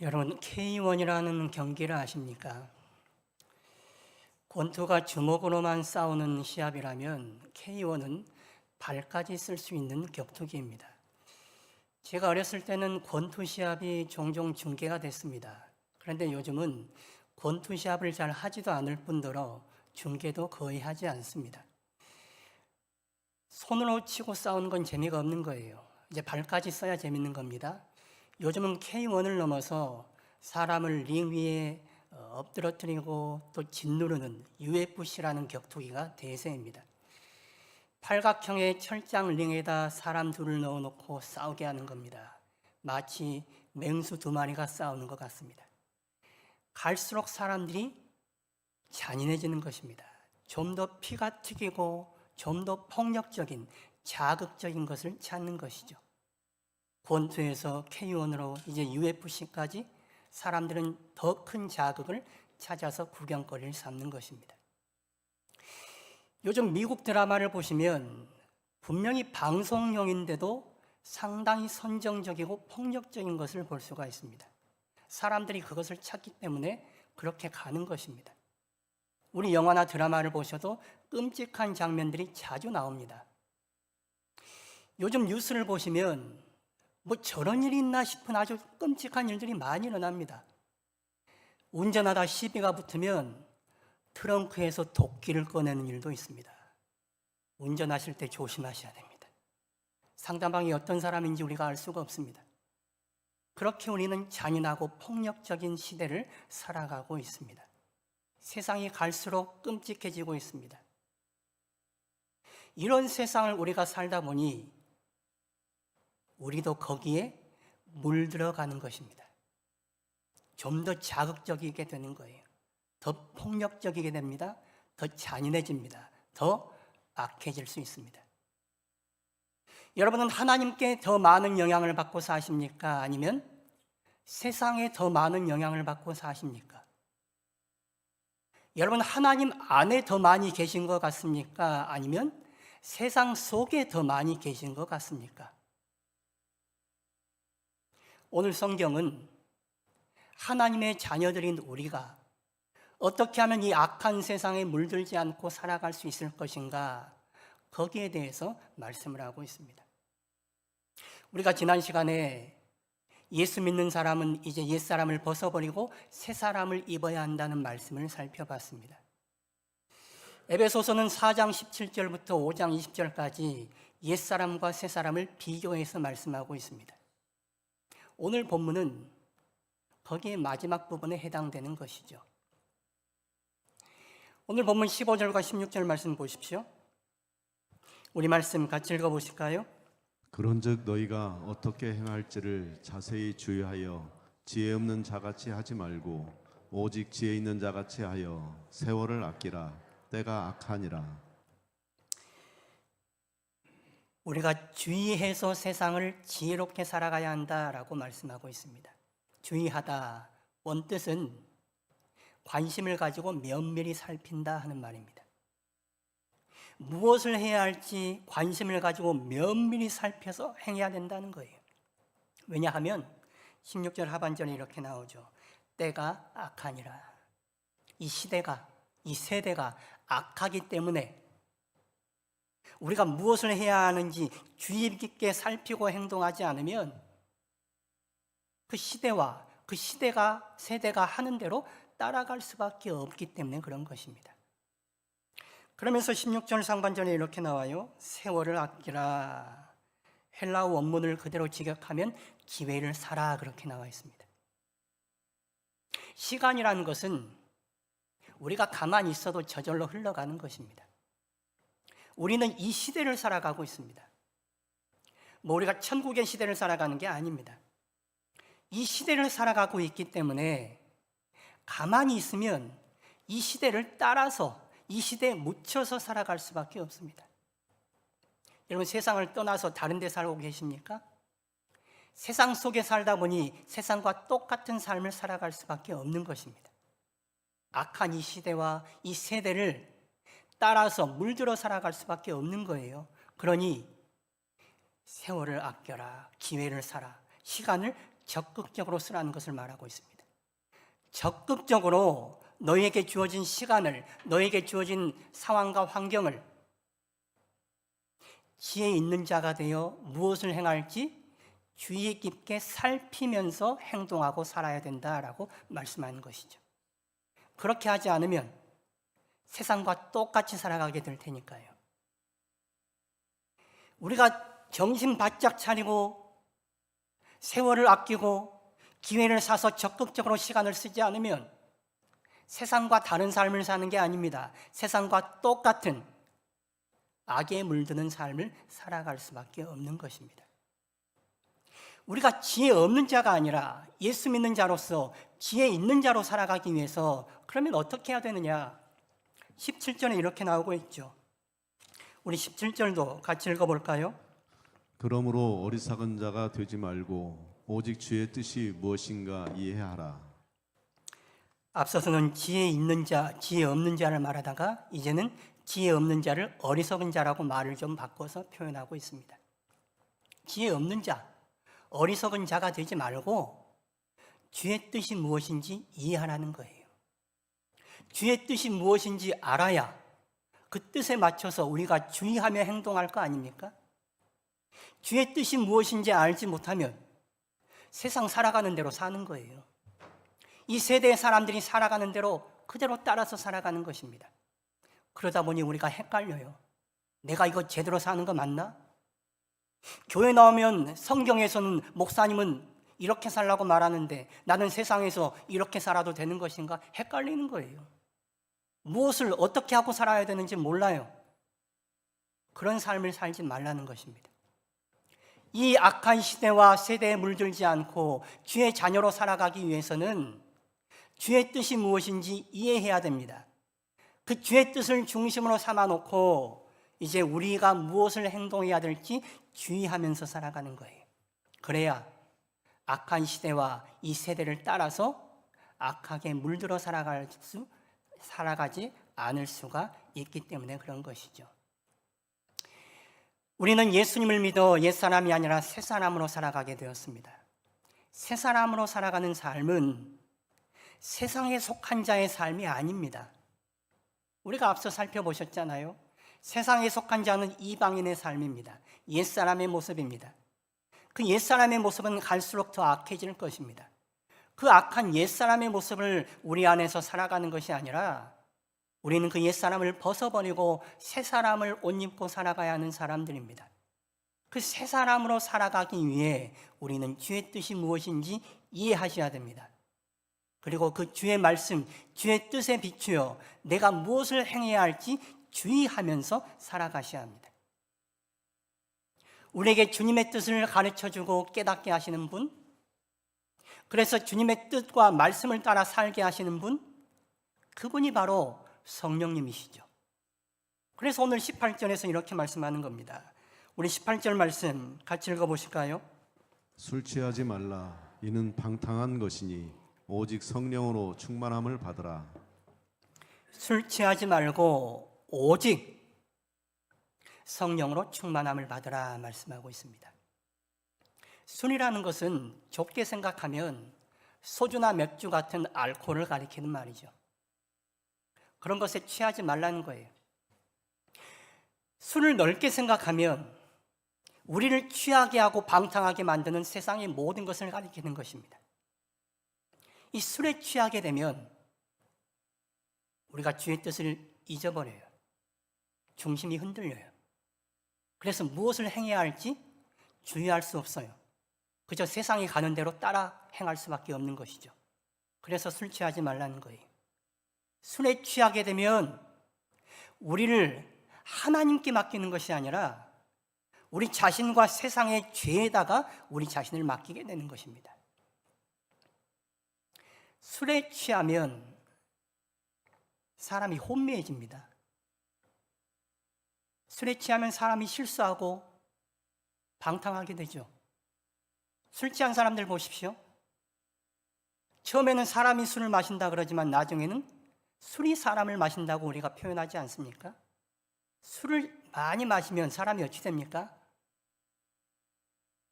여러분, K1이라는 경기를 아십니까? 권투가 주먹으로만 싸우는 시합이라면 K1은 발까지 쓸 수 있는 격투기입니다. 제가 어렸을 때는 권투 시합이 종종 중계가 됐습니다. 그런데 요즘은 권투 시합을 잘 하지도 않을 뿐더러 중계도 거의 하지 않습니다. 손으로 치고 싸우는 건 재미가 없는 거예요. 이제 발까지 써야 재밌는 겁니다. 요즘은 K1을 넘어서 사람을 링 위에 엎드러뜨리고 또 짓누르는 UFC라는 격투기가 대세입니다. 팔각형의 철장 링에다 사람 둘을 넣어놓고 싸우게 하는 겁니다. 마치 맹수 두 마리가 싸우는 것 같습니다. 갈수록 사람들이 잔인해지는 것입니다. 좀 더 피가 튀기고 좀 더 폭력적인 자극적인 것을 찾는 것이죠. 권투에서 K1으로 이제 UFC까지 사람들은 더 큰 자극을 찾아서 구경거리를 삼는 것입니다. 요즘 미국 드라마를 보시면 분명히 방송용인데도 상당히 선정적이고 폭력적인 것을 볼 수가 있습니다. 사람들이 그것을 찾기 때문에 그렇게 가는 것입니다. 우리 영화나 드라마를 보셔도 끔찍한 장면들이 자주 나옵니다. 요즘 뉴스를 보시면 뭐 저런 일이 있나 싶은 아주 끔찍한 일들이 많이 일어납니다. 운전하다 시비가 붙으면 트렁크에서 도끼를 꺼내는 일도 있습니다. 운전하실 때 조심하셔야 됩니다. 상대방이 어떤 사람인지 우리가 알 수가 없습니다. 그렇게 우리는 잔인하고 폭력적인 시대를 살아가고 있습니다. 세상이 갈수록 끔찍해지고 있습니다. 이런 세상을 우리가 살다 보니 우리도 거기에 물들어가는 것입니다. 좀 더 자극적이게 되는 거예요. 더 폭력적이게 됩니다. 더 잔인해집니다. 더 악해질 수 있습니다. 여러분은 하나님께 더 많은 영향을 받고 사십니까? 아니면 세상에 더 많은 영향을 받고 사십니까? 여러분, 하나님 안에 더 많이 계신 것 같습니까? 아니면 세상 속에 더 많이 계신 것 같습니까? 오늘 성경은 하나님의 자녀들인 우리가 어떻게 하면 이 악한 세상에 물들지 않고 살아갈 수 있을 것인가, 거기에 대해서 말씀을 하고 있습니다. 우리가 지난 시간에 예수 믿는 사람은 이제 옛사람을 벗어버리고 새사람을 입어야 한다는 말씀을 살펴봤습니다. 에베소서는 4장 17절부터 5장 20절까지 옛사람과 새사람을 비교해서 말씀하고 있습니다. 오늘 본문은 거기에 마지막 부분에 해당되는 것이죠. 오늘 본문 15절과 16절 말씀 보십시오. 우리 말씀 같이 읽어보실까요? 그런즉 너희가 어떻게 행할지를 자세히 주의하여 지혜 없는 자같이 하지 말고 오직 지혜 있는 자같이 하여 세월을 아끼라. 때가 악하니라. 우리가 주의해서 세상을 지혜롭게 살아가야 한다라고 말씀하고 있습니다. 주의하다, 원뜻은 관심을 가지고 면밀히 살핀다 하는 말입니다. 무엇을 해야 할지 관심을 가지고 면밀히 살펴서 행해야 된다는 거예요. 왜냐하면 16절 하반절에 이렇게 나오죠. 때가 악하니라. 이 시대가, 이 세대가 악하기 때문에 우리가 무엇을 해야 하는지 주의 깊게 살피고 행동하지 않으면 그 시대와 그 세대가 하는 대로 따라갈 수밖에 없기 때문에 그런 것입니다. 그러면서 16절 상반절에 이렇게 나와요. 세월을 아끼라. 헬라어 원문을 그대로 직역하면 기회를 사라, 그렇게 나와 있습니다. 시간이라는 것은 우리가 가만히 있어도 저절로 흘러가는 것입니다. 우리는 이 시대를 살아가고 있습니다. 뭐 우리가 천국의 시대를 살아가는 게 아닙니다. 이 시대를 살아가고 있기 때문에 가만히 있으면 이 시대를 따라서 이 시대에 묻혀서 살아갈 수밖에 없습니다. 여러분, 세상을 떠나서 다른 데 살고 계십니까? 세상 속에 살다 보니 세상과 똑같은 삶을 살아갈 수밖에 없는 것입니다. 악한 이 시대와 이 세대를 따라서 물들어 살아갈 수밖에 없는 거예요. 그러니 세월을 아껴라, 기회를 사라, 시간을 적극적으로 쓰라는 것을 말하고 있습니다. 적극적으로 너희에게 주어진 시간을, 너희에게 주어진 상황과 환경을 지혜 있는 자가 되어 무엇을 행할지 주의 깊게 살피면서 행동하고 살아야 된다라고 말씀하는 것이죠. 그렇게 하지 않으면 세상과 똑같이 살아가게 될 테니까요. 우리가 정신 바짝 차리고 세월을 아끼고 기회를 사서 적극적으로 시간을 쓰지 않으면 세상과 다른 삶을 사는 게 아닙니다. 세상과 똑같은 악에 물드는 삶을 살아갈 수밖에 없는 것입니다. 우리가 지혜 없는 자가 아니라 예수 믿는 자로서 지혜 있는 자로 살아가기 위해서 그러면 어떻게 해야 되느냐? 17절에 이렇게 나오고 있죠. 우리 17절도 같이 읽어볼까요? 그러므로 어리석은 자가 되지 말고 오직 주의 뜻이 무엇인가 이해하라. 앞서서는 지혜 있는 자, 지혜 없는 자를 말하다가 이제는 지혜 없는 자를 어리석은 자라고 말을 좀 바꿔서 표현하고 있습니다. 지혜 없는 자, 어리석은 자가 되지 말고 주의 뜻이 무엇인지 이해하라는 거예요. 주의 뜻이 무엇인지 알아야 그 뜻에 맞춰서 우리가 주의하며 행동할 거 아닙니까? 주의 뜻이 무엇인지 알지 못하면 세상 살아가는 대로 사는 거예요. 이 세대의 사람들이 살아가는 대로 그대로 따라서 살아가는 것입니다. 그러다 보니 우리가 헷갈려요. 내가 이거 제대로 사는 거 맞나? 교회 나오면 성경에서는 목사님은 이렇게 살라고 말하는데 나는 세상에서 이렇게 살아도 되는 것인가? 헷갈리는 거예요. 무엇을 어떻게 하고 살아야 되는지 몰라요. 그런 삶을 살지 말라는 것입니다. 이 악한 시대와 세대에 물들지 않고 주의 자녀로 살아가기 위해서는 주의 뜻이 무엇인지 이해해야 됩니다. 그 주의 뜻을 중심으로 삼아놓고 이제 우리가 무엇을 행동해야 될지 주의하면서 살아가는 거예요. 그래야 악한 시대와 이 세대를 따라서 악하게 물들어 살아가지 않을 수가 있기 때문에 그런 것이죠. 우리는 예수님을 믿어 옛사람이 아니라 새사람으로 살아가게 되었습니다. 새사람으로 살아가는 삶은 세상에 속한 자의 삶이 아닙니다. 우리가 앞서 살펴보셨잖아요. 세상에 속한 자는 이방인의 삶입니다. 옛사람의 모습입니다. 그 옛사람의 모습은 갈수록 더 악해질 것입니다. 그 악한 옛사람의 모습을 우리 안에서 살아가는 것이 아니라 우리는 그 옛사람을 벗어버리고 새사람을 옷 입고 살아가야 하는 사람들입니다. 그 새사람으로 살아가기 위해 우리는 주의 뜻이 무엇인지 이해하셔야 됩니다. 그리고 그 주의 말씀, 주의 뜻에 비추어 내가 무엇을 행해야 할지 주의하면서 살아가셔야 합니다. 우리에게 주님의 뜻을 가르쳐주고 깨닫게 하시는 분, 그래서 주님의 뜻과 말씀을 따라 살게 하시는 분, 그분이 바로 성령님이시죠. 그래서 오늘 18절에서 이렇게 말씀하는 겁니다. 우리 18절 말씀 같이 읽어보실까요? 술 취하지 말라. 이는 방탕한 것이니 오직 성령으로 충만함을 받으라. 술 취하지 말고 오직 성령으로 충만함을 받으라 말씀하고 있습니다. 술이라는 것은 좁게 생각하면 소주나 맥주 같은 알코올을 가리키는 말이죠. 그런 것에 취하지 말라는 거예요. 술을 넓게 생각하면 우리를 취하게 하고 방탕하게 만드는 세상의 모든 것을 가리키는 것입니다. 이 술에 취하게 되면 우리가 주의 뜻을 잊어버려요. 중심이 흔들려요. 그래서 무엇을 행해야 할지 주의할 수 없어요. 그저 세상이 가는 대로 따라 행할 수밖에 없는 것이죠. 그래서 술 취하지 말라는 거예요. 술에 취하게 되면 우리를 하나님께 맡기는 것이 아니라 우리 자신과 세상의 죄에다가 우리 자신을 맡기게 되는 것입니다. 술에 취하면 사람이 혼미해집니다. 술에 취하면 사람이 실수하고 방탕하게 되죠. 술 취한 사람들 보십시오. 처음에는 사람이 술을 마신다 그러지만 나중에는 술이 사람을 마신다고 우리가 표현하지 않습니까? 술을 많이 마시면 사람이 어찌 됩니까?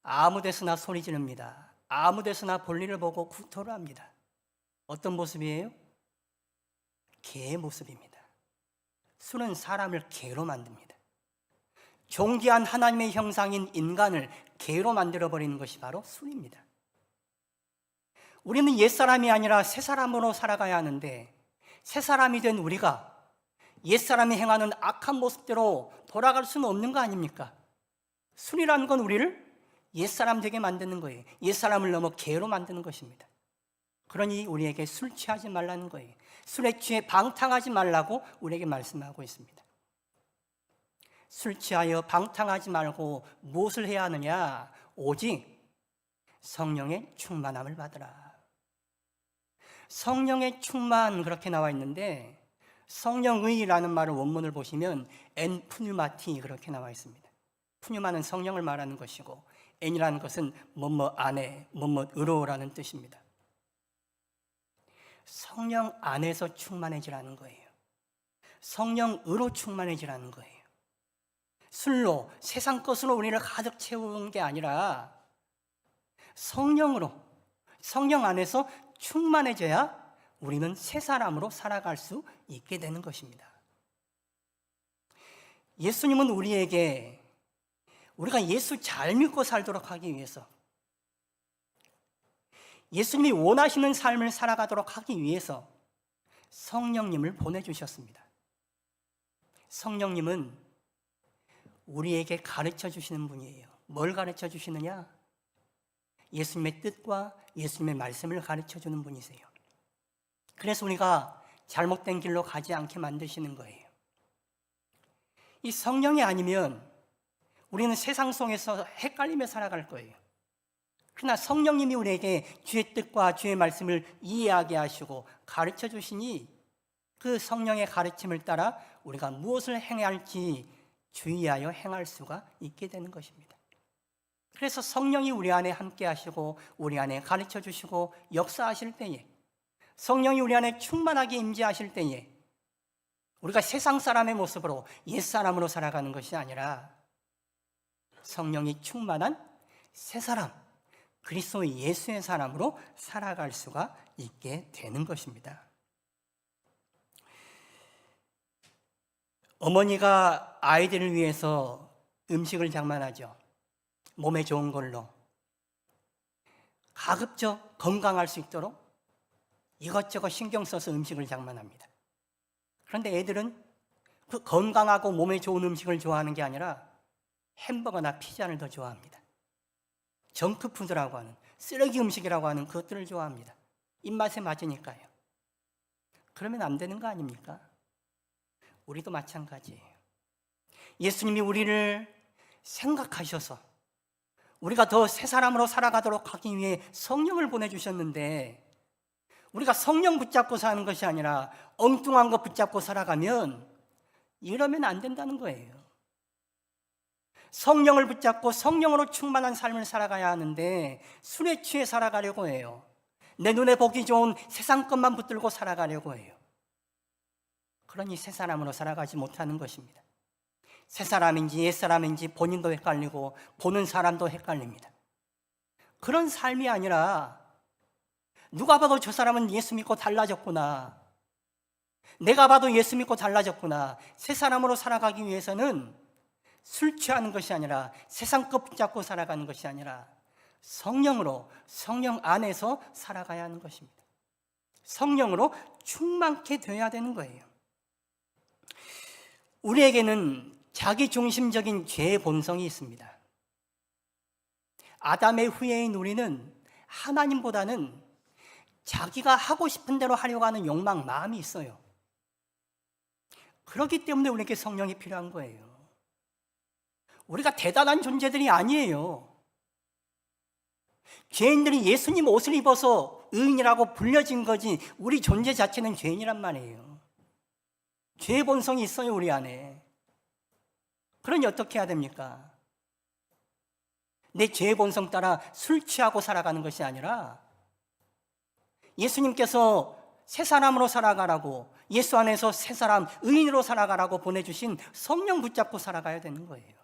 아무 데서나 소리 지릅니다. 아무 데서나 볼일을 보고 구토를 합니다. 어떤 모습이에요? 개의 모습입니다. 술은 사람을 개로 만듭니다. 존귀한 하나님의 형상인 인간을 개로 만들어버리는 것이 바로 술입니다. 우리는 옛사람이 아니라 새사람으로 살아가야 하는데 새사람이 된 우리가 옛사람이 행하는 악한 모습대로 돌아갈 수는 없는 거 아닙니까? 술이라는 건 우리를 옛사람 되게 만드는 거예요. 옛사람을 넘어 개로 만드는 것입니다. 그러니 우리에게 술 취하지 말라는 거예요. 술에 취해 방탕하지 말라고 우리에게 말씀하고 있습니다. 술 취하여 방탕하지 말고 무엇을 해야 하느냐? 오직 성령의 충만함을 받으라. 성령의 충만 그렇게 나와 있는데 성령의라는 말을 원문을 보시면 엔 푸뉴마티 그렇게 나와 있습니다. 푸뉴마는 성령을 말하는 것이고 엔이라는 것은 뭐뭐 안에 뭐뭐으로라는 뜻입니다. 성령 안에서 충만해지라는 거예요. 성령으로 충만해지라는 거예요. 술로 세상 것으로 우리를 가득 채우는 게 아니라 성령으로, 성령 안에서 충만해져야 우리는 새 사람으로 살아갈 수 있게 되는 것입니다. 예수님은 우리에게 우리가 예수 잘 믿고 살도록 하기 위해서, 예수님이 원하시는 삶을 살아가도록 하기 위해서 성령님을 보내주셨습니다. 성령님은 우리에게 가르쳐 주시는 분이에요. 뭘 가르쳐 주시느냐? 예수님의 뜻과 예수님의 말씀을 가르쳐 주는 분이세요. 그래서 우리가 잘못된 길로 가지 않게 만드시는 거예요. 이 성령이 아니면 우리는 세상 속에서 헷갈리며 살아갈 거예요. 그러나 성령님이 우리에게 주의 뜻과 주의 말씀을 이해하게 하시고 가르쳐 주시니 그 성령의 가르침을 따라 우리가 무엇을 행해야 할지 주의하여 행할 수가 있게 되는 것입니다. 그래서 성령이 우리 안에 함께 하시고 우리 안에 가르쳐 주시고 역사하실 때에, 성령이 우리 안에 충만하게 임재하실 때에 우리가 세상 사람의 모습으로 옛사람으로 살아가는 것이 아니라 성령이 충만한 새 사람, 그리스도 예수의 사람으로 살아갈 수가 있게 되는 것입니다. 어머니가 아이들을 위해서 음식을 장만하죠. 몸에 좋은 걸로 가급적 건강할 수 있도록 이것저것 신경 써서 음식을 장만합니다. 그런데 애들은 그 건강하고 몸에 좋은 음식을 좋아하는 게 아니라 햄버거나 피자를 더 좋아합니다. 정크푸드라고 하는, 쓰레기 음식이라고 하는 그것들을 좋아합니다. 입맛에 맞으니까요. 그러면 안 되는 거 아닙니까? 우리도 마찬가지예요. 예수님이 우리를 생각하셔서 우리가 더 새 사람으로 살아가도록 하기 위해 성령을 보내주셨는데 우리가 성령 붙잡고 사는 것이 아니라 엉뚱한 거 붙잡고 살아가면 이러면 안 된다는 거예요. 성령을 붙잡고 성령으로 충만한 삶을 살아가야 하는데 술에 취해 살아가려고 해요. 내 눈에 보기 좋은 세상 것만 붙들고 살아가려고 해요. 그러니 새 사람으로 살아가지 못하는 것입니다. 새 사람인지 옛 사람인지 본인도 헷갈리고 보는 사람도 헷갈립니다. 그런 삶이 아니라 누가 봐도 저 사람은 예수 믿고 달라졌구나, 내가 봐도 예수 믿고 달라졌구나. 새 사람으로 살아가기 위해서는 술 취하는 것이 아니라 세상 것 붙잡고 살아가는 것이 아니라 성령으로, 성령 안에서 살아가야 하는 것입니다. 성령으로 충만케 되어야 되는 거예요. 우리에게는 자기중심적인 죄의 본성이 있습니다. 아담의 후예인 우리는 하나님보다는 자기가 하고 싶은 대로 하려고 하는 욕망, 마음이 있어요. 그렇기 때문에 우리에게 성령이 필요한 거예요. 우리가 대단한 존재들이 아니에요. 죄인들이 예수님 옷을 입어서 의인이라고 불려진 거지 우리 존재 자체는 죄인이란 말이에요. 죄의 본성이 있어요, 우리 안에. 그러니 어떻게 해야 됩니까? 내 죄의 본성 따라 술 취하고 살아가는 것이 아니라 예수님께서 새 사람으로 살아가라고, 예수 안에서 새 사람, 의인으로 살아가라고 보내주신 성령 붙잡고 살아가야 되는 거예요.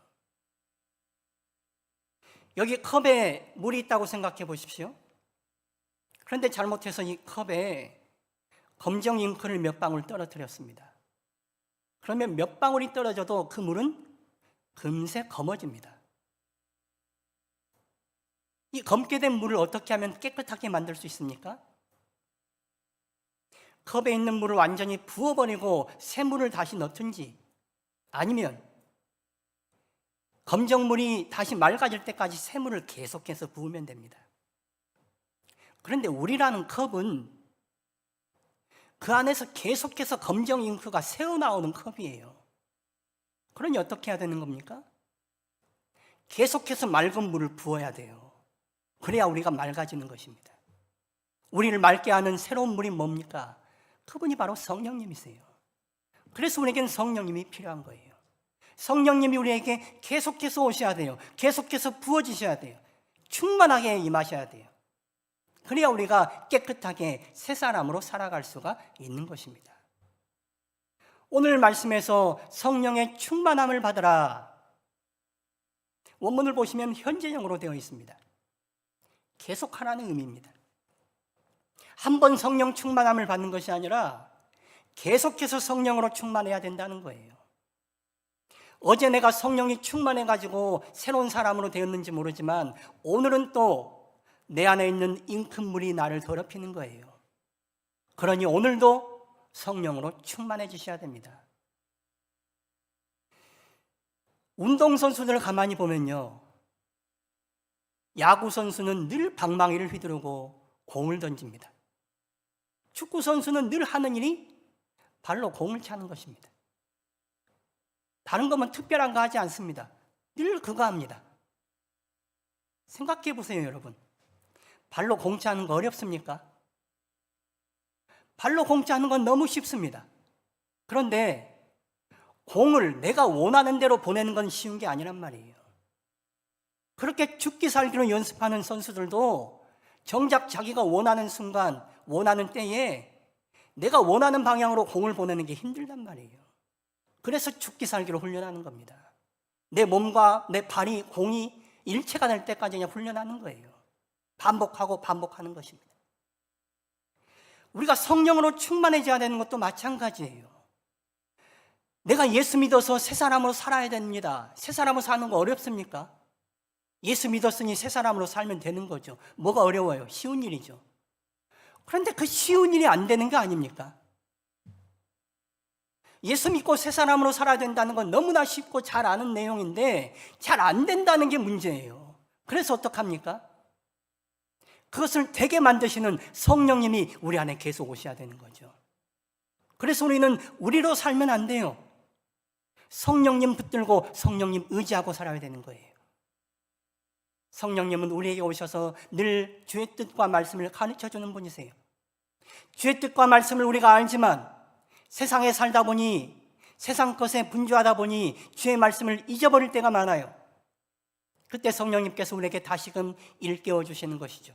여기 컵에 물이 있다고 생각해 보십시오. 그런데 잘못해서 이 컵에 검정 잉크를 몇 방울 떨어뜨렸습니다. 그러면 몇 방울이 떨어져도 그 물은 금세 검어집니다. 이 검게 된 물을 어떻게 하면 깨끗하게 만들 수 있습니까? 컵에 있는 물을 완전히 부어버리고 새 물을 다시 넣든지, 아니면 검정물이 다시 맑아질 때까지 새 물을 계속해서 부으면 됩니다. 그런데 우리라는 컵은 그 안에서 계속해서 검정 잉크가 새어나오는 컵이에요. 그러니 어떻게 해야 되는 겁니까? 계속해서 맑은 물을 부어야 돼요. 그래야 우리가 맑아지는 것입니다. 우리를 맑게 하는 새로운 물이 뭡니까? 그분이 바로 성령님이세요. 그래서 우리에겐 성령님이 필요한 거예요. 성령님이 우리에게 계속해서 오셔야 돼요. 계속해서 부어지셔야 돼요. 충만하게 임하셔야 돼요. 그래야 우리가 깨끗하게 새 사람으로 살아갈 수가 있는 것입니다. 오늘 말씀에서 성령의 충만함을 받으라. 원문을 보시면 현재형으로 되어 있습니다. 계속하라는 의미입니다. 한 번 성령 충만함을 받는 것이 아니라 계속해서 성령으로 충만해야 된다는 거예요. 어제 내가 성령이 충만해가지고 새로운 사람으로 되었는지 모르지만 오늘은 또 내 안에 있는 잉크물이 나를 더럽히는 거예요. 그러니 오늘도 성령으로 충만해지셔야 됩니다. 운동선수들을 가만히 보면요, 야구선수는 늘 방망이를 휘두르고 공을 던집니다. 축구선수는 늘 하는 일이 발로 공을 차는 것입니다. 다른 것만 특별한 거 하지 않습니다. 늘 그거 합니다. 생각해 보세요, 여러분. 발로 공 차는 거 어렵습니까? 발로 공 차는 건 너무 쉽습니다. 그런데 공을 내가 원하는 대로 보내는 건 쉬운 게 아니란 말이에요. 그렇게 죽기 살기로 연습하는 선수들도 정작 자기가 원하는 순간, 원하는 때에 내가 원하는 방향으로 공을 보내는 게 힘들단 말이에요. 그래서 죽기 살기로 훈련하는 겁니다. 내 몸과 내 발이 공이 일체가 될 때까지 그냥 훈련하는 거예요. 반복하고 반복하는 것입니다. 우리가 성령으로 충만해져야 되는 것도 마찬가지예요. 내가 예수 믿어서 새 사람으로 살아야 됩니다. 새 사람으로 사는 거 어렵습니까? 예수 믿었으니 새 사람으로 살면 되는 거죠. 뭐가 어려워요? 쉬운 일이죠. 그런데 그 쉬운 일이 안 되는 거 아닙니까? 예수 믿고 새 사람으로 살아야 된다는 건 너무나 쉽고 잘 아는 내용인데 잘 안 된다는 게 문제예요. 그래서 어떡합니까? 그것을 되게 만드시는 성령님이 우리 안에 계속 오셔야 되는 거죠. 그래서 우리는 우리로 살면 안 돼요. 성령님 붙들고 성령님 의지하고 살아야 되는 거예요. 성령님은 우리에게 오셔서 늘 주의 뜻과 말씀을 가르쳐주는 분이세요. 주의 뜻과 말씀을 우리가 알지만 세상에 살다 보니, 세상 것에 분주하다 보니 주의 말씀을 잊어버릴 때가 많아요. 그때 성령님께서 우리에게 다시금 일깨워 주시는 것이죠.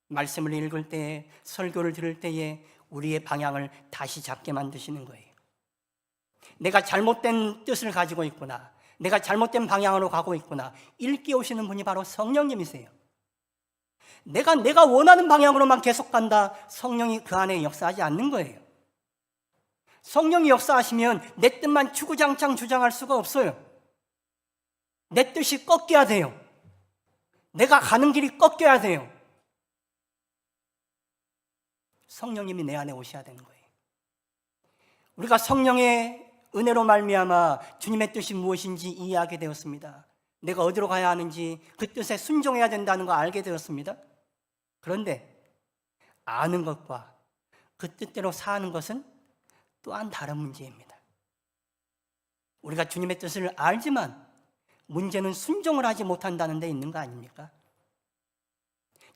말씀을 읽을 때에, 설교를 들을 때에 우리의 방향을 다시 잡게 만드시는 거예요. 내가 잘못된 뜻을 가지고 있구나, 내가 잘못된 방향으로 가고 있구나, 일깨우시는 분이 바로 성령님이세요. 내가 원하는 방향으로만 계속 간다, 성령이 그 안에 역사하지 않는 거예요. 성령이 역사하시면 내 뜻만 주구장창 주장할 수가 없어요. 내 뜻이 꺾여야 돼요. 내가 가는 길이 꺾여야 돼요. 성령님이 내 안에 오셔야 되는 거예요. 우리가 성령의 은혜로 말미암아 주님의 뜻이 무엇인지 이해하게 되었습니다. 내가 어디로 가야 하는지 그 뜻에 순종해야 된다는 거 알게 되었습니다. 그런데 아는 것과 그 뜻대로 사는 것은 또한 다른 문제입니다. 우리가 주님의 뜻을 알지만 문제는 순종을 하지 못한다는 데 있는 거 아닙니까?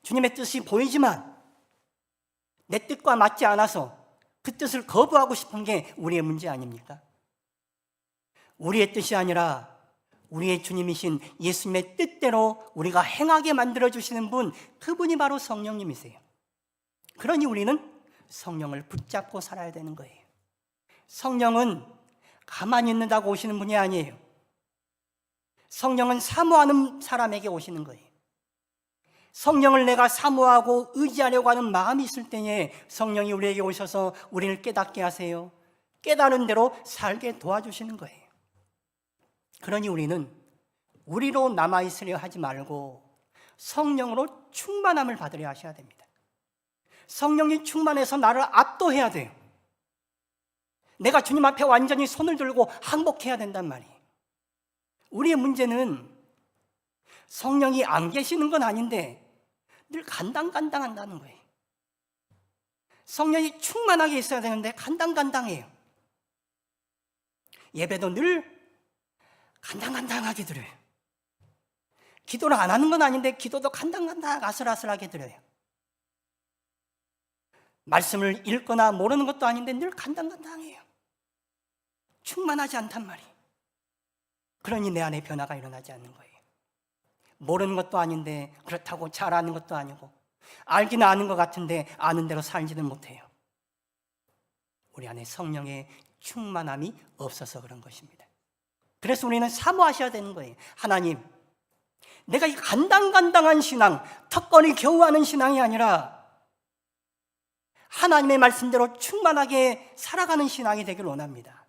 주님의 뜻이 보이지만 내 뜻과 맞지 않아서 그 뜻을 거부하고 싶은 게 우리의 문제 아닙니까? 우리의 뜻이 아니라 우리의 주님이신 예수님의 뜻대로 우리가 행하게 만들어주시는 분, 그분이 바로 성령님이세요. 그러니 우리는 성령을 붙잡고 살아야 되는 거예요. 성령은 가만히 있는다고 오시는 분이 아니에요. 성령은 사모하는 사람에게 오시는 거예요. 성령을 내가 사모하고 의지하려고 하는 마음이 있을 때에 성령이 우리에게 오셔서 우리를 깨닫게 하세요. 깨달은 대로 살게 도와주시는 거예요. 그러니 우리는 우리로 남아있으려 하지 말고 성령으로 충만함을 받으려 하셔야 됩니다. 성령이 충만해서 나를 압도해야 돼요. 내가 주님 앞에 완전히 손을 들고 항복해야 된단 말이에요. 우리의 문제는 성령이 안 계시는 건 아닌데 늘 간당간당한다는 거예요. 성령이 충만하게 있어야 되는데 간당간당해요. 예배도 늘 간당간당하게 드려요. 기도를 안 하는 건 아닌데 기도도 간당간당 아슬아슬하게 드려요. 말씀을 읽거나 모르는 것도 아닌데 늘 간당간당해요. 충만하지 않단 말이에요. 그러니 내 안에 변화가 일어나지 않는 거예요. 모르는 것도 아닌데 그렇다고 잘 아는 것도 아니고 알기는 아는 것 같은데 아는 대로 살지는 못해요. 우리 안에 성령의 충만함이 없어서 그런 것입니다. 그래서 우리는 사모하셔야 되는 거예요. 하나님, 내가 이 간당간당한 신앙, 턱걸이 겨우 하는 신앙이 아니라 하나님의 말씀대로 충만하게 살아가는 신앙이 되길 원합니다.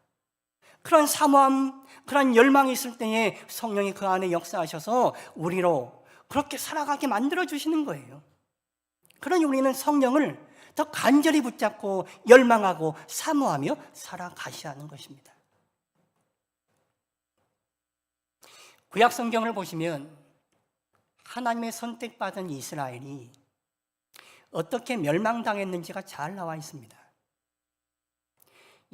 그런 사모함, 그런 열망이 있을 때에 성령이 그 안에 역사하셔서 우리로 그렇게 살아가게 만들어주시는 거예요. 그러니 우리는 성령을 더 간절히 붙잡고 열망하고 사모하며 살아가셔야 하는 것입니다. 구약 성경을 보시면 하나님의 선택받은 이스라엘이 어떻게 멸망당했는지가 잘 나와 있습니다.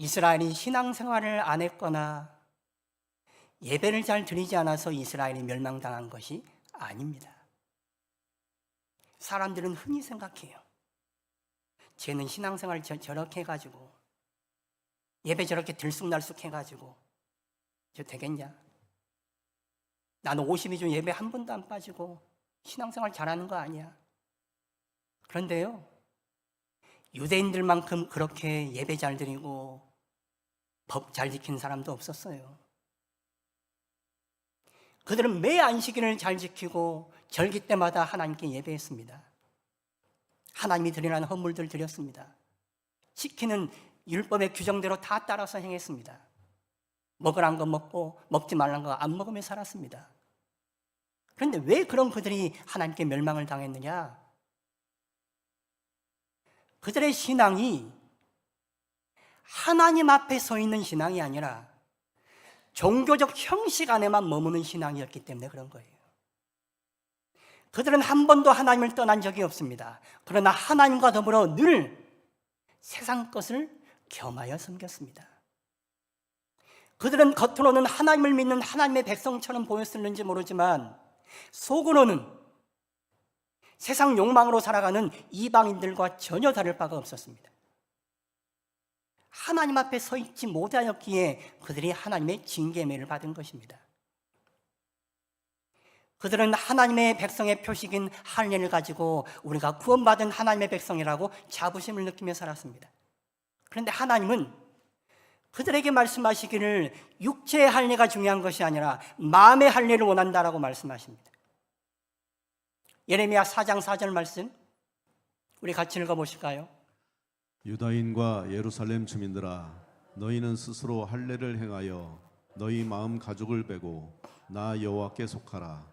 이스라엘이 신앙생활을 안 했거나 예배를 잘 드리지 않아서 이스라엘이 멸망당한 것이 아닙니다. 사람들은 흔히 생각해요. 쟤는 신앙생활 저렇게 해가지고 예배 저렇게 들쑥날쑥 해가지고 저 되겠냐? 나는 52주 예배 한 번도 안 빠지고 신앙생활 잘하는 거 아니야. 그런데요, 유대인들만큼 그렇게 예배 잘 드리고 법 잘 지키는 사람도 없었어요. 그들은 매 안식일을 잘 지키고 절기 때마다 하나님께 예배했습니다. 하나님이 드리라는 헌물들 드렸습니다. 지키는 율법의 규정대로 다 따라서 행했습니다. 먹으라는 거 먹고 먹지 말라는 거 안 먹으며 살았습니다. 그런데 왜 그런 그들이 하나님께 멸망을 당했느냐? 그들의 신앙이 하나님 앞에 서 있는 신앙이 아니라 종교적 형식 안에만 머무는 신앙이었기 때문에 그런 거예요. 그들은 한 번도 하나님을 떠난 적이 없습니다. 그러나 하나님과 더불어 늘 세상 것을 겸하여 섬겼습니다. 그들은 겉으로는 하나님을 믿는 하나님의 백성처럼 보였을는지 모르지만 속으로는 세상 욕망으로 살아가는 이방인들과 전혀 다를 바가 없었습니다. 하나님 앞에 서 있지 못하였기에 그들이 하나님의 징계매를 받은 것입니다. 그들은 하나님의 백성의 표식인 할례를 가지고 우리가 구원받은 하나님의 백성이라고 자부심을 느끼며 살았습니다. 그런데 하나님은 그들에게 말씀하시기를 육체의 할례가 중요한 것이 아니라 마음의 할례를 원한다라고 말씀하십니다. 예레미야 4장 4절 말씀 우리 같이 읽어보실까요? 유다인과 예루살렘 주민들아, 너희는 스스로 할례를 행하여 너희 마음 가죽을 빼고 나 여호와께 속하라.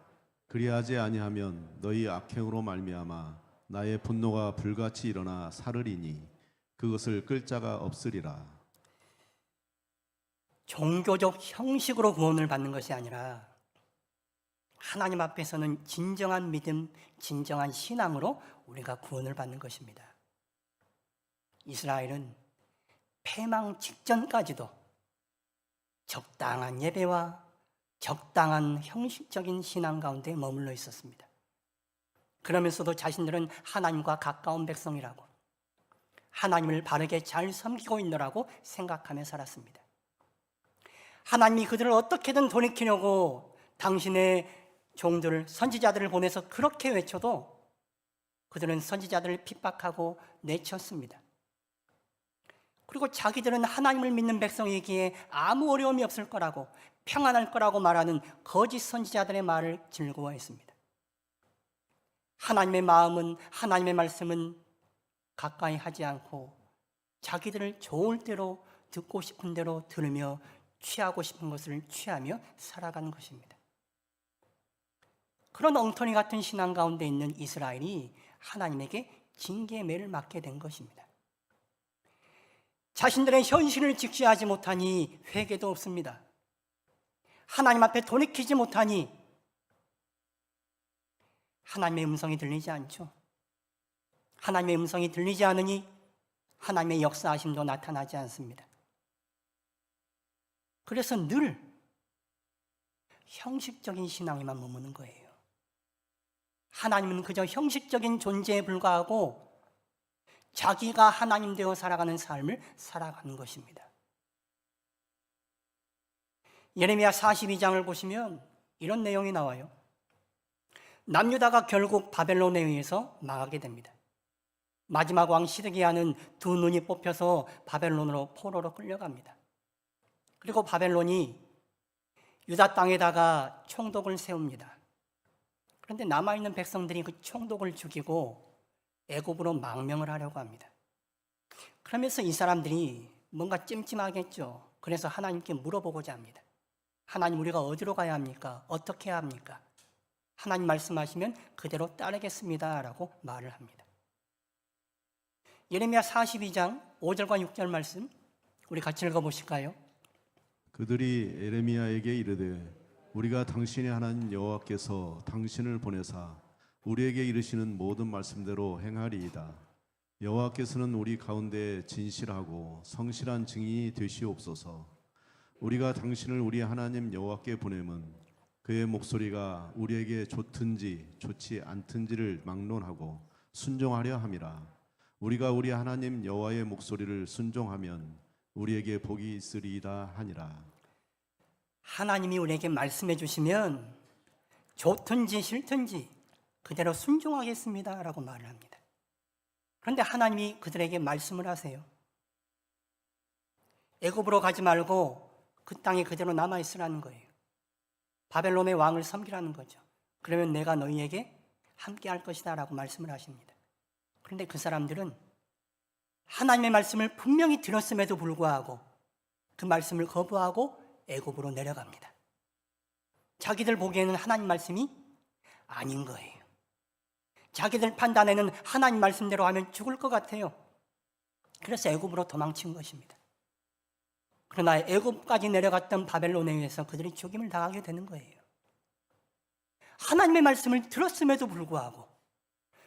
그리하지 아니하면 너희 악행으로 말미암아 나의 분노가 불같이 일어나 사르리니 그것을 끌 자가 없으리라. 종교적 형식으로 구원을 받는 것이 아니라 하나님 앞에서는 진정한 믿음, 진정한 신앙으로 우리가 구원을 받는 것입니다. 이스라엘은 패망 직전까지도 적당한 예배와 적당한 형식적인 신앙 가운데 머물러 있었습니다. 그러면서도 자신들은 하나님과 가까운 백성이라고, 하나님을 바르게 잘 섬기고 있노라고 생각하며 살았습니다. 하나님이 그들을 어떻게든 돌이키려고 당신의 종들, 선지자들을 보내서 그렇게 외쳐도 그들은 선지자들을 핍박하고 내쳤습니다. 그리고 자기들은 하나님을 믿는 백성이기에 아무 어려움이 없을 거라고 평안할 거라고 말하는 거짓 선지자들의 말을 즐거워했습니다. 하나님의 마음은, 하나님의 말씀은 가까이 하지 않고 자기들을 좋을 대로, 듣고 싶은 대로 들으며 취하고 싶은 것을 취하며 살아가는 것입니다. 그런 엉터리 같은 신앙 가운데 있는 이스라엘이 하나님에게 징계의 매를 맞게 된 것입니다. 자신들의 현실을 직시하지 못하니 회개도 없습니다. 하나님 앞에 돌이키지 못하니 하나님의 음성이 들리지 않죠. 하나님의 음성이 들리지 않으니 하나님의 역사하심도 나타나지 않습니다. 그래서 늘 형식적인 신앙에만 머무는 거예요. 하나님은 그저 형식적인 존재에 불과하고 자기가 하나님 되어 살아가는 삶을 살아가는 것입니다. 예레미야 42장을 보시면 이런 내용이 나와요. 남유다가 결국 바벨론에 의해서 망하게 됩니다. 마지막 왕 시드기야는 두 눈이 뽑혀서 바벨론으로 포로로 끌려갑니다. 그리고 바벨론이 유다 땅에다가 총독을 세웁니다. 그런데 남아있는 백성들이 그 총독을 죽이고 애굽으로 망명을 하려고 합니다. 그러면서 이 사람들이 뭔가 찜찜하겠죠. 그래서 하나님께 물어보고자 합니다. 하나님, 우리가 어디로 가야 합니까? 어떻게 해야 합니까? 하나님 말씀하시면 그대로 따르겠습니다 라고 말을 합니다. 예레미야 42장 5절과 6절 말씀 우리 같이 읽어보실까요? 그들이 에레미야에게 이르되 우리가 당신의 하나님 여호와께서 당신을 보내사 우리에게 이르시는 모든 말씀대로 행하리이다. 여호와께서는 우리 가운데 진실하고 성실한 증인이 되시옵소서. 우리가 당신을 우리 하나님 여호와께 보내면 그의 목소리가 우리에게 좋든지 좋지 않든지를 막론하고 순종하려 함이라. 우리가 우리 하나님 여호와의 목소리를 순종하면 우리에게 복이 있으리이다 하니라. 하나님이 우리에게 말씀해 주시면 좋든지 싫든지 그대로 순종하겠습니다 라고 말을 합니다. 그런데 하나님이 그들에게 말씀을 하세요. 애굽으로 가지 말고 그 땅에 그대로 남아있으라는 거예요. 바벨론의 왕을 섬기라는 거죠. 그러면 내가 너희에게 함께 할 것이다 라고 말씀을 하십니다. 그런데 그 사람들은 하나님의 말씀을 분명히 들었음에도 불구하고 그 말씀을 거부하고 애굽으로 내려갑니다. 자기들 보기에는 하나님 말씀이 아닌 거예요. 자기들 판단에는 하나님 말씀대로 하면 죽을 것 같아요. 그래서 애굽으로 도망친 것입니다. 그러나 애굽까지 내려갔던 바벨론에 의해서 그들이 죽임을 당하게 되는 거예요. 하나님의 말씀을 들었음에도 불구하고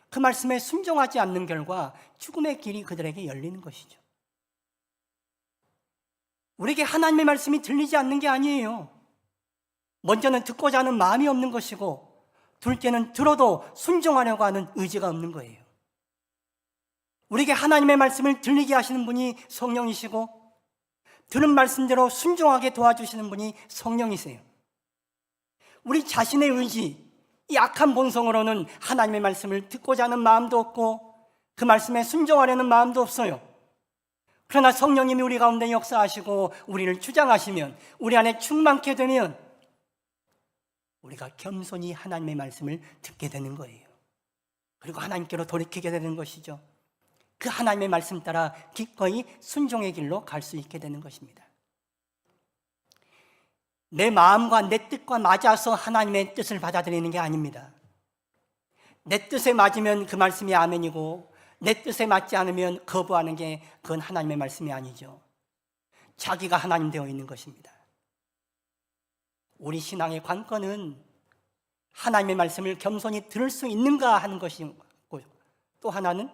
그 말씀에 순종하지 않는 결과 죽음의 길이 그들에게 열리는 것이죠. 우리에게 하나님의 말씀이 들리지 않는 게 아니에요. 먼저는 듣고자 하는 마음이 없는 것이고 둘째는 들어도 순종하려고 하는 의지가 없는 거예요. 우리에게 하나님의 말씀을 들리게 하시는 분이 성령이시고 들은 말씀대로 순종하게 도와주시는 분이 성령이세요. 우리 자신의 의지, 이 악한 본성으로는 하나님의 말씀을 듣고자 하는 마음도 없고 그 말씀에 순종하려는 마음도 없어요. 그러나 성령님이 우리 가운데 역사하시고 우리를 주장하시면, 우리 안에 충만케 되면 우리가 겸손히 하나님의 말씀을 듣게 되는 거예요. 그리고 하나님께로 돌이키게 되는 것이죠. 그 하나님의 말씀 따라 기꺼이 순종의 길로 갈 수 있게 되는 것입니다. 내 마음과 내 뜻과 맞아서 하나님의 뜻을 받아들이는 게 아닙니다. 내 뜻에 맞으면 그 말씀이 아멘이고 내 뜻에 맞지 않으면 거부하는 게 그건 하나님의 말씀이 아니죠. 자기가 하나님 되어 있는 것입니다. 우리 신앙의 관건은 하나님의 말씀을 겸손히 들을 수 있는가 하는 것이고, 또 하나는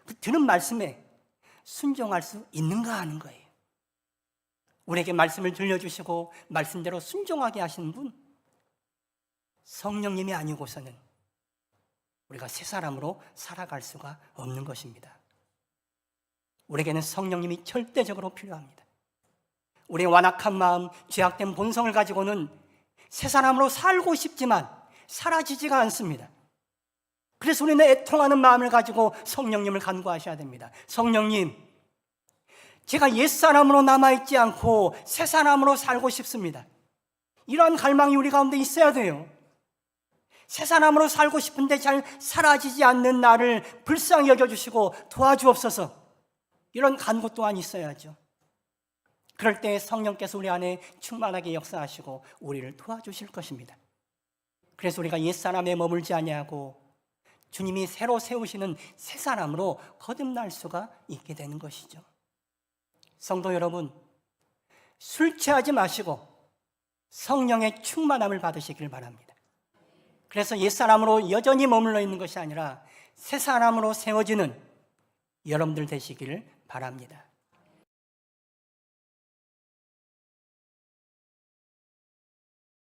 그 들은 말씀에 순종할 수 있는가 하는 거예요. 우리에게 말씀을 들려주시고 말씀대로 순종하게 하시는 분, 성령님이 아니고서는 우리가 새 사람으로 살아갈 수가 없는 것입니다. 우리에게는 성령님이 절대적으로 필요합니다. 우리의 완악한 마음, 죄악된 본성을 가지고는 새 사람으로 살고 싶지만 사라지지가 않습니다. 그래서 우리는 애통하는 마음을 가지고 성령님을 간구하셔야 됩니다. 성령님, 제가 옛사람으로 남아있지 않고 새 사람으로 살고 싶습니다. 이러한 갈망이 우리 가운데 있어야 돼요. 새 사람으로 살고 싶은데 잘 사라지지 않는 나를 불쌍히 여겨주시고 도와주옵소서. 이런 간구 또한 있어야죠. 그럴 때 성령께서 우리 안에 충만하게 역사하시고 우리를 도와주실 것입니다. 그래서 우리가 옛사람에 머물지 아니하고 주님이 새로 세우시는 새 사람으로 거듭날 수가 있게 되는 것이죠. 성도 여러분, 술 취하지 마시고 성령의 충만함을 받으시길 바랍니다. 그래서 옛사람으로 여전히 머물러 있는 것이 아니라 새 사람으로 세워지는 여러분들 되시기를 바랍니다.